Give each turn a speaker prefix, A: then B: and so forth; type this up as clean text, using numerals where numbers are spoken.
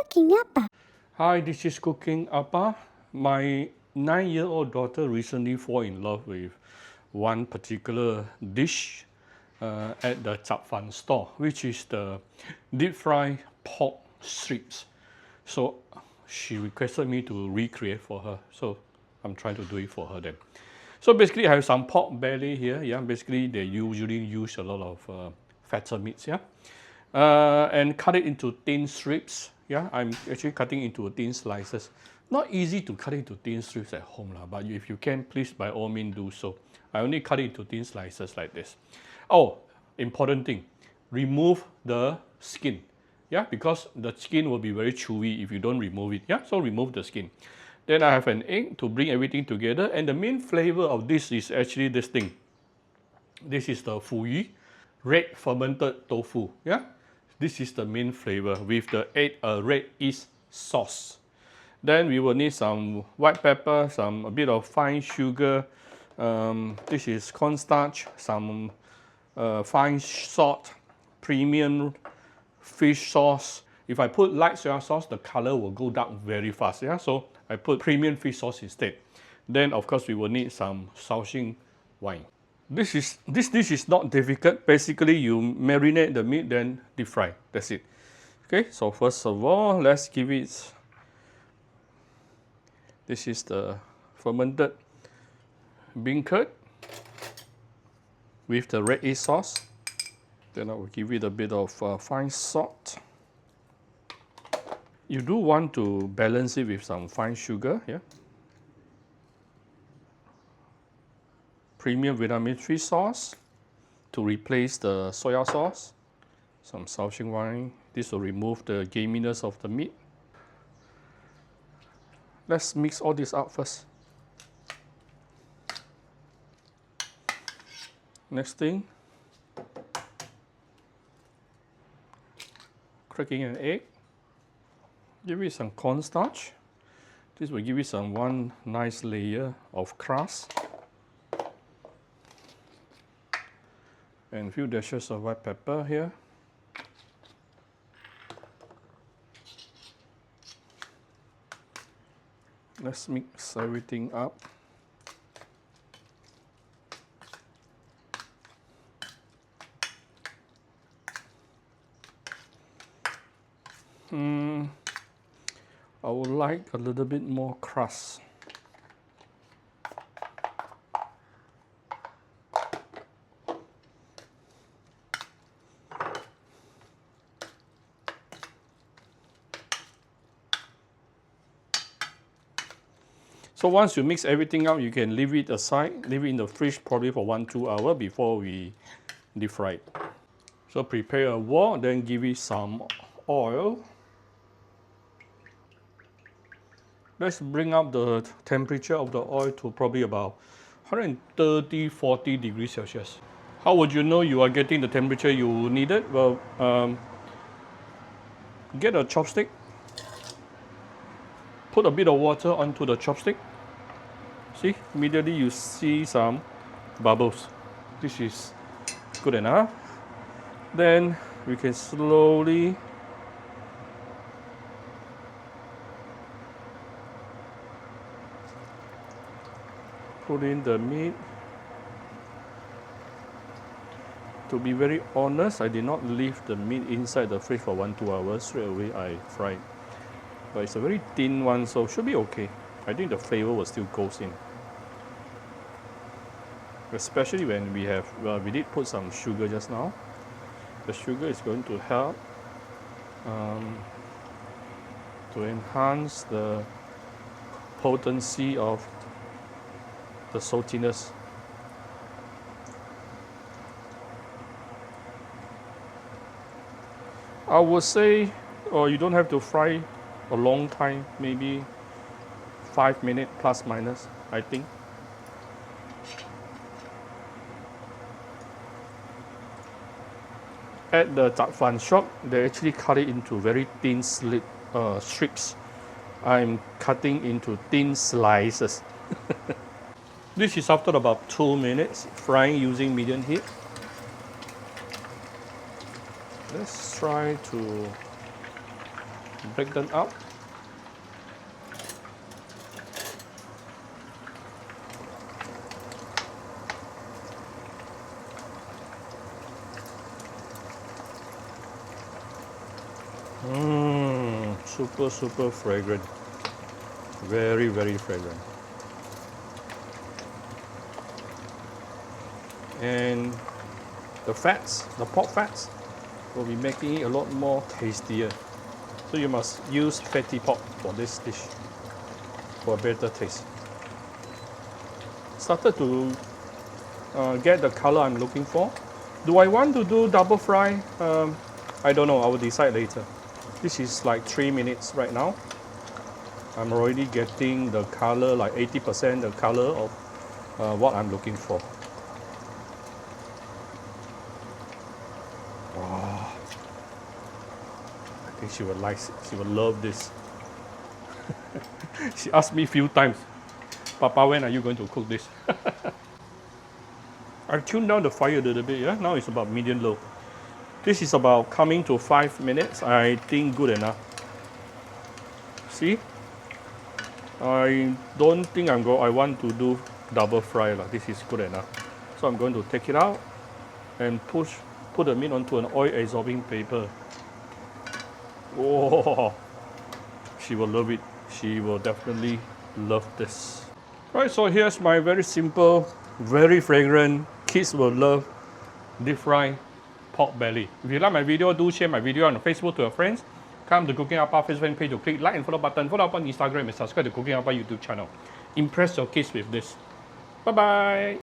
A: cooking apa?
B: Hi, this is Cooking Appa. My 9-year-old daughter recently fell in love with one particular dish at the Chap Fan store, which is the deep fried pork strips. So she requested me to recreate for her. So I'm trying to do it for her then. So basically, I have some pork belly here. Yeah, basically they usually use a lot of fatter meats. Yeah, and cut it into thin strips. Yeah, I'm actually cutting into thin slices. Not easy to cut into thin strips at home, but if you can, please by all means do so. I only cut it into thin slices like this. Oh, important thing, remove the skin. Yeah, because the skin will be very chewy if you don't remove it. Yeah, so remove the skin. Then I have an egg to bring everything together, and the main flavor of this is actually this thing. This is the fu yu, red fermented tofu. Yeah, this is the main flavor with the red yeast sauce. Then we will need some white pepper, a bit of fine sugar. This is cornstarch, some fine salt, premium fish sauce. If I put light soya sauce, the color will go dark very fast. Yeah, so I put premium fish sauce instead. Then of course we will need some Shaoxing wine. This dish is not difficult. Basically, you marinate the meat, then deep fry. That's it. Okay, so first of all, let's give it. This is the fermented bean curd with the red yeast sauce. Then I will give it a bit of fine salt. You do want to balance it with some fine sugar. Yeah. Premium Vietnamese fish sauce to replace the soya sauce. Some Shaoxing wine. This will remove the gaminess of the meat. Let's mix all this up first. Next thing, cracking an egg. Give it some cornstarch. This will give it one nice layer of crust. And a few dashes of white pepper here. Let's mix everything up. I would like a little bit more crust. So once you mix everything up, you can leave it aside, leave it in the fridge probably for 1-2 hours before we deep fry it. So prepare a wok, then give it some oil. Let's bring up the temperature of the oil to probably about 130-40 degrees Celsius. How would you know you are getting the temperature you needed? Well, get a chopstick, put a bit of water onto the chopstick. See, immediately you see some bubbles. This is good enough. Then we can slowly put in the meat. To be very honest, I did not leave the meat inside the fridge for 1-2 hours. Straight away I fried. But it's a very thin one, so should be okay. I think the flavor will still go in. Especially when we did put some sugar just now. The sugar is going to help to enhance the potency of the saltiness. I would say, you don't have to fry a long time, maybe 5 minutes plus minus, I think. At the Chap Fan shop, they actually cut it into very thin strips. I'm cutting into thin slices. This is after about 2 minutes frying using medium heat. Let's try to break them up. Super fragrant. Very fragrant. And the fats, the pork fats, will be making it a lot more tastier. So you must use fatty pork for this dish for a better taste. Started to get the color I'm looking for. Do I want to do double fry? I don't know, I will decide later. This is like 3 minutes right now. I'm already getting the color, like 80% the color of what I'm looking for. Wow. I think she would like it. She would love this. She asked me a few times, Papa, when are you going to cook this? I tuned down the fire a little bit, yeah? Now it's about medium low. This is about coming to 5 minutes. I think good enough. See? I don't think I want to do double fry. This is good enough. So I'm going to take it out and put the meat onto an oil absorbing paper. Oh, she will love it. She will definitely love this. Right, so here's my very simple, very fragrant, kids will love deep fried pork belly. If you like my video, do share my video on Facebook to your friends. Come to Cooking Appa Facebook page to click like and follow button. Follow up on Instagram and subscribe to Cooking Appa YouTube channel. Impress your kids with this. Bye bye.